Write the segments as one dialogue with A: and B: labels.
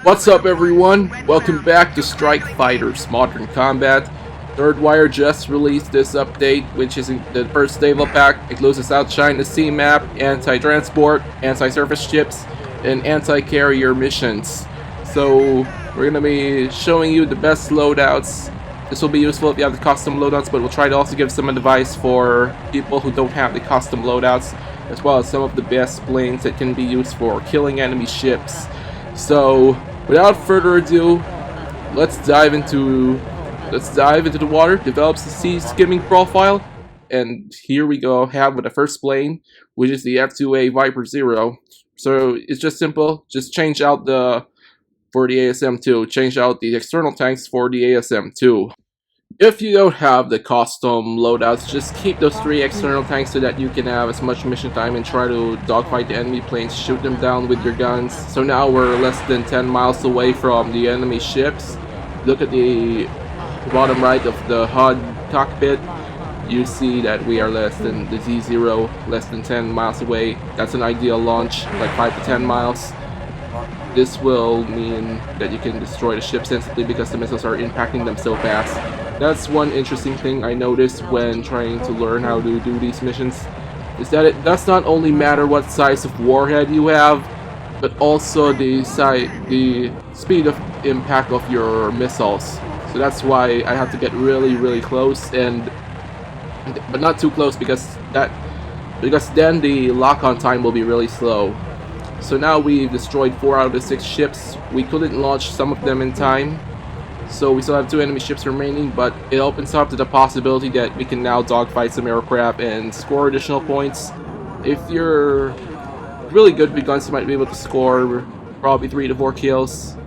A: What's up, everyone? Welcome back to Strike Fighters Modern Combat. Third Wire just released this update, which is the first naval pack. Includes the South China Sea map, anti-transport, anti-surface ships, and anti-carrier missions. So we're going to be showing you the best loadouts. This will be useful if you have the custom loadouts, but we'll try to also give some advice for people who don't have the custom loadouts, as well as some of the best planes that can be used for killing enemy ships. So without further ado, let's dive into the water, develop the sea skimming profile, and here we go. Have with the first plane, which is the F2A Viper Zero. So it's just simple. Just change out for the ASM2. Change out the external tanks for the ASM2. If you don't have the custom loadouts, just keep those 3 external tanks so that you can have as much mission time and try to dogfight the enemy planes, shoot them down with your guns. So now we're less than 10 miles away from the enemy ships. Look at the bottom right of the HUD cockpit. You see that we are less than the Z0, less than 10 miles away. That's an ideal launch, like 5 to 10 miles. This will mean that you can destroy the ships instantly because the missiles are impacting them so fast. That's one interesting thing I noticed when trying to learn how to do these missions, is that it does not only matter what size of warhead you have, but also the speed of impact of your missiles. So that's why I have to get really close, but not too close, because then the lock-on time will be really slow. So now we've destroyed 4 out of the 6 ships. We couldn't launch some of them in time, so we still have 2 enemy ships remaining, but it opens up to the possibility that we can now dogfight some aircraft and score additional points. If you're really good with guns, you might be able to score probably 3 to 4 kills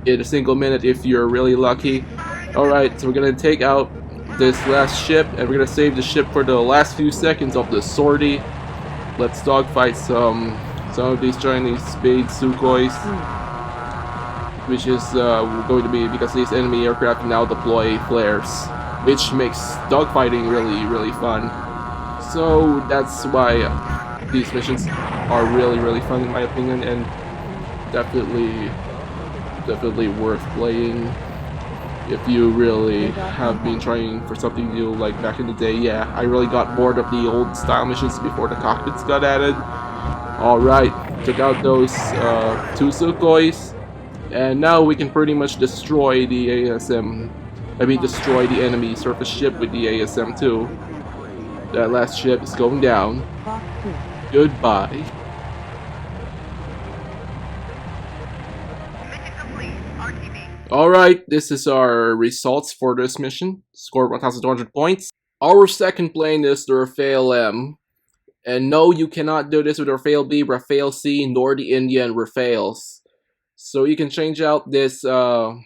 A: in a single minute if you're really lucky. Alright, so we're going to take out this last ship, and we're going to save the ship for the last few seconds of the sortie. Let's dogfight some of these Chinese-made Sukhois, which is going to be because these enemy aircraft now deploy flares, which makes dogfighting really fun. So that's why these missions are really fun in my opinion, and definitely worth playing if you really have been trying for something new, like back in the day. Yeah, I really got bored of the old style missions before the cockpits got added. Alright, took out those 2 Sukhois, and now we can pretty much destroy the destroy the enemy surface ship with the ASM2. That last ship is going down. Goodbye. Alright, this is our results for this mission. Scored 1,200 points. Our second plane is the Rafael M. And no, you cannot do this with Rafael B, Rafael C, nor the Indian Rafaels. So you can change out this for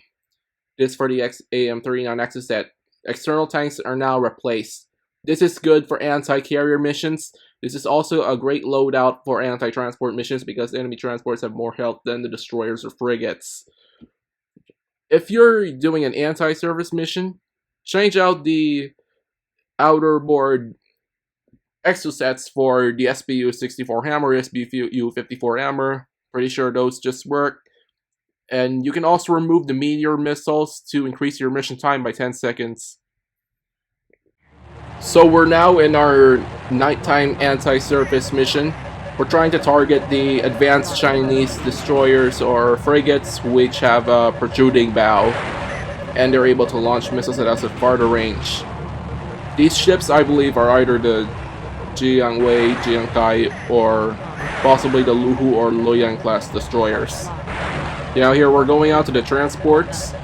A: the AM39 Axis set. External tanks are now replaced. This is good for anti-carrier missions. This is also a great loadout for anti-transport missions because enemy transports have more health than the destroyers or frigates. If you're doing an anti-service mission, change out the outer board exosets for the SBU 64 hammer, SBU 54 hammer. Pretty sure those just work. And you can also remove the meteor missiles to increase your mission time by 10 seconds. So we're now in our nighttime anti-surface mission. We're trying to target the advanced Chinese destroyers or frigates which have a protruding bow, and they're able to launch missiles at us at farther range. These ships, I believe, are either the Jiangwei, Jiangkai, or possibly the Luhu or Luoyang class destroyers. Now here we're going out to the transports.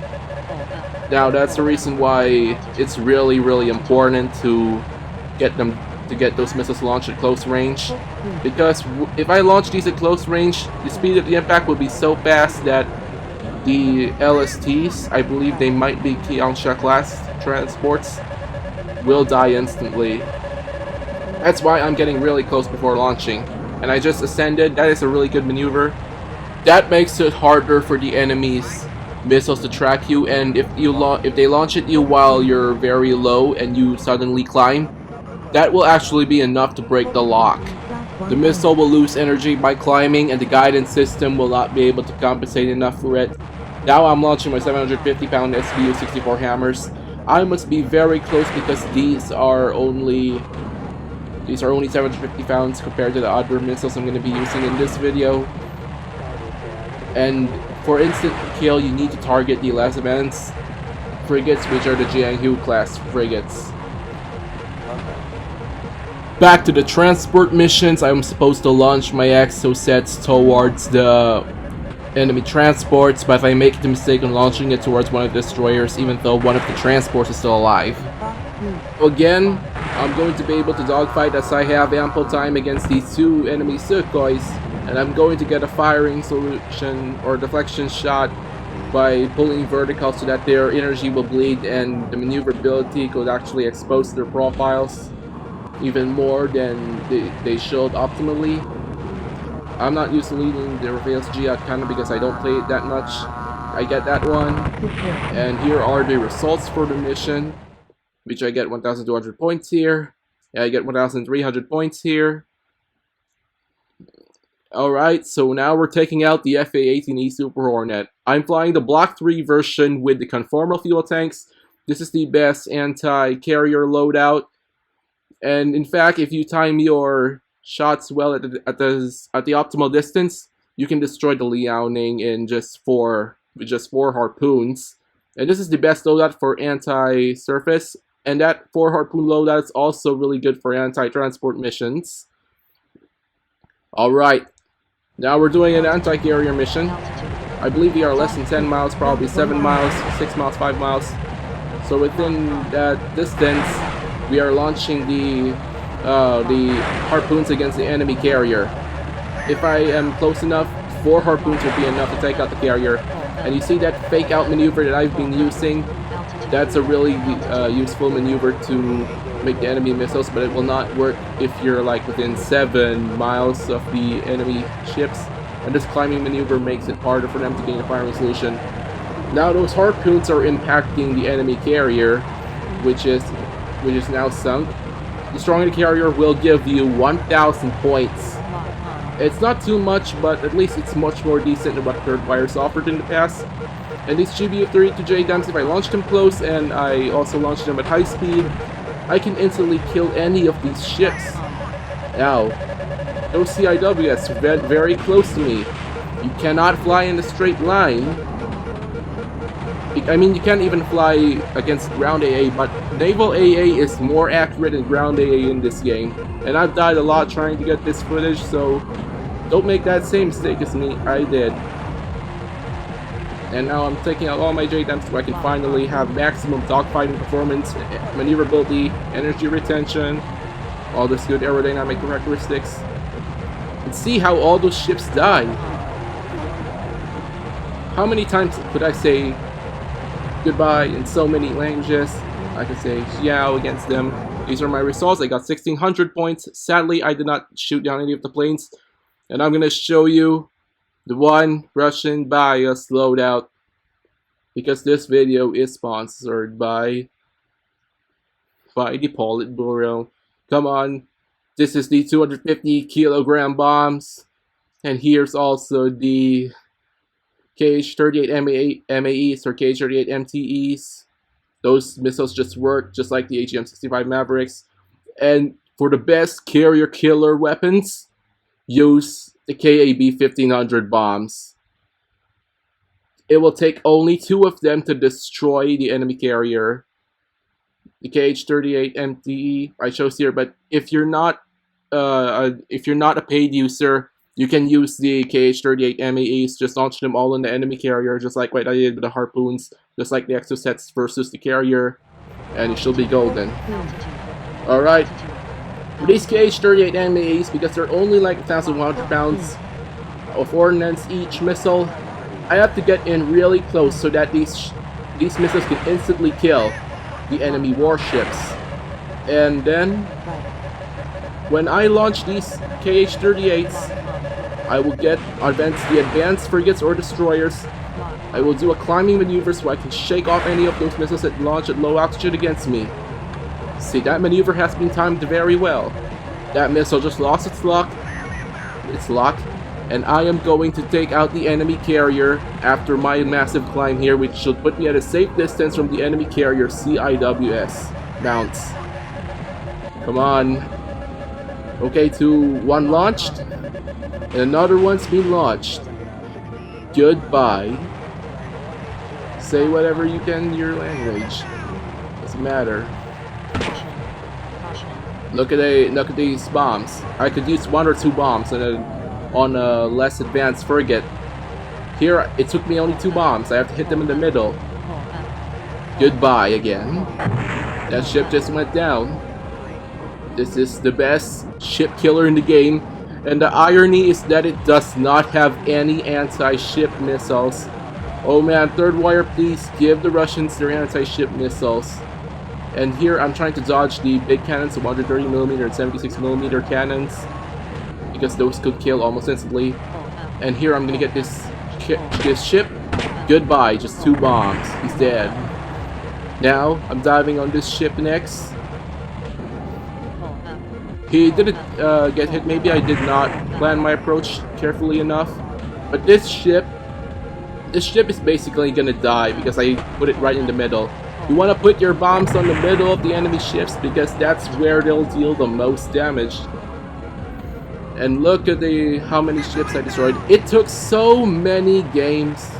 A: Now that's the reason why it's really important to get those missiles launched at close range, because if I launch these at close range, the speed of the impact will be so fast that the LSTs, I believe they might be Qiangsha class transports, will die instantly. That's why I'm getting really close before launching. And I just ascended. That is a really good maneuver. That makes it harder for the enemy's missiles to track you, and if they launch at you while you're very low and you suddenly climb, that will actually be enough to break the lock. The missile will lose energy by climbing, and the guidance system will not be able to compensate enough for it. Now I'm launching my 750-pound SBU 64 hammers. I must be very close because these are only 750 pounds compared to the other missiles I'm going to be using in this video. And for instant kill, you need to target the less advanced frigates, which are the Jianghu class frigates. Back to the transport missions. I'm supposed to launch my exosets towards the enemy transports, but if I make the mistake of launching it towards one of the destroyers, even though one of the transports is still alive. Again, I'm going to be able to dogfight as I have ample time against these two enemy Sukhois, and I'm going to get a firing solution or deflection shot by pulling vertical so that their energy will bleed and the maneuverability could actually expose their profiles even more than they should optimally. I'm not used to leading the Reveals Jihad kind of because I don't play it that much. I get that one. And here are the results for the mission, which I get 1,200 points here. And I get 1,300 points here. Alright, so now we're taking out the FA-18E Super Hornet. I'm flying the Block 3 version with the conformal fuel tanks. This is the best anti-carrier loadout. And in fact, if you time your shots well at the optimal distance, you can destroy the Liaoning in with just four harpoons. And this is the best loadout for anti-surface. And that 4 harpoon loadout is also really good for anti-transport missions. Alright, now we're doing an anti-carrier mission. I believe we are less than 10 miles, probably 7 miles, 6 miles, 5 miles. So within that distance, we are launching the harpoons against the enemy carrier. If I am close enough, 4 harpoons will be enough to take out the carrier. And you see that fake out maneuver that I've been using? That's a really useful maneuver to make the enemy missiles, but it will not work if you're like within 7 miles of the enemy ships. And this climbing maneuver makes it harder for them to gain a firing solution. Now those harpoons are impacting the enemy carrier, which is now sunk. Destroying the carrier will give you 1,000 points. It's not too much, but at least it's much more decent than what Third Wire's offered in the past. And these GBU-32J dumps, if I launch them close and I also launch them at high speed, I can instantly kill any of these ships. Now, those CIWs are very close to me. You cannot fly in a straight line. I mean, you can't even fly against ground AA, but naval AA is more accurate than ground AA in this game. And I've died a lot trying to get this footage, so don't make that same mistake as me. I did. And now I'm taking out all my JDAMs so I can finally have maximum dogfighting performance, maneuverability, energy retention, all this good aerodynamic characteristics. And see how all those ships die. How many times could I say goodbye in so many languages? I could say Xiao against them. These are my results. I got 1,600 points. Sadly, I did not shoot down any of the planes. And I'm going to show you the one Russian bias loadout, because this video is sponsored by the Politburo. Come on, this is the 250 kilogram bombs, and here's also the KH-38 MAEs or KH-38 MTEs. Those missiles just work just like the AGM-65 Mavericks. And for the best carrier killer weapons, use the KAB-1500 bombs. It will take only 2 of them to destroy the enemy carrier. The KH-38 MTE I chose here, but if you're not a paid user, you can use the KH-38 MAEs. Just launch them all on the enemy carrier, just like what I did with the harpoons, just like the exosets versus the carrier, and it should be golden. Alright. For these KH-38 MAEs, because they're only like 1,100 pounds of ordnance each missile, I have to get in really close so that these missiles can instantly kill the enemy warships. And then, when I launch these KH-38s, I will get the advanced frigates or destroyers. I will do a climbing maneuver so I can shake off any of those missiles that launch at low altitude against me. See, that maneuver has been timed very well. That missile just lost its luck, It's locked. And I am going to take out the enemy carrier after my massive climb here, which should put me at a safe distance from the enemy carrier CIWS. Bounce. Come on. Okay, 1 launched. And another one's been launched. Goodbye. Say whatever you can in your language. Doesn't matter. Look at these bombs. I could use 1 or 2 bombs on a less advanced frigate. Here, it took me only 2 bombs. I have to hit them in the middle. Goodbye again. That ship just went down. This is the best ship killer in the game. And the irony is that it does not have any anti-ship missiles. Oh man, Third Wire, please give the Russians their anti-ship missiles. And here I'm trying to dodge the big cannons, the 130mm and 76mm cannons, because those could kill almost instantly. And here I'm gonna get this ship. Goodbye, just 2 bombs. He's dead. Now I'm diving on this ship next. He didn't get hit. Maybe I did not plan my approach carefully enough. But this ship is basically gonna die because I put it right in the middle. You want to put your bombs on the middle of the enemy ships because that's where they'll deal the most damage. And look at how many ships I destroyed. It took so many games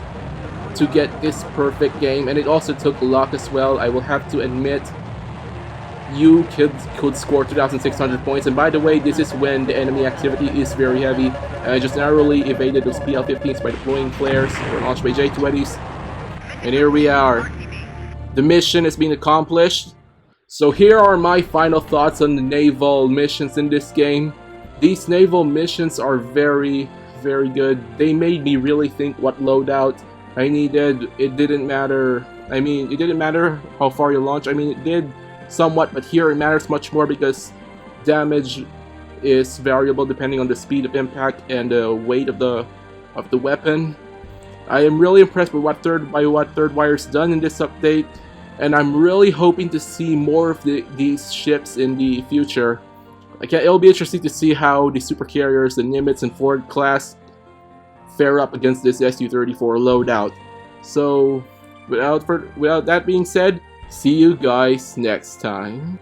A: to get this perfect game, and it also took luck as well. I will have to admit, you could score 2,600 points, and by the way, this is when the enemy activity is very heavy, and I just narrowly evaded those PL-15s by deploying flares or launched by J-20s. And here we are. The mission has been accomplished. So here are my final thoughts on the naval missions in this game. These naval missions are very, very good. They made me really think what loadout I needed. It didn't matter. I mean, it didn't matter how far you launch. I mean, it did somewhat, but here it matters much more because damage is variable depending on the speed of impact and the weight of the weapon. I am really impressed with what Third Wire's done in this update, and I'm really hoping to see more of these ships in the future. It'll be interesting to see how the super carriers, the Nimitz and Ford class, fare up against this Su-34 loadout. So, without that being said, see you guys next time.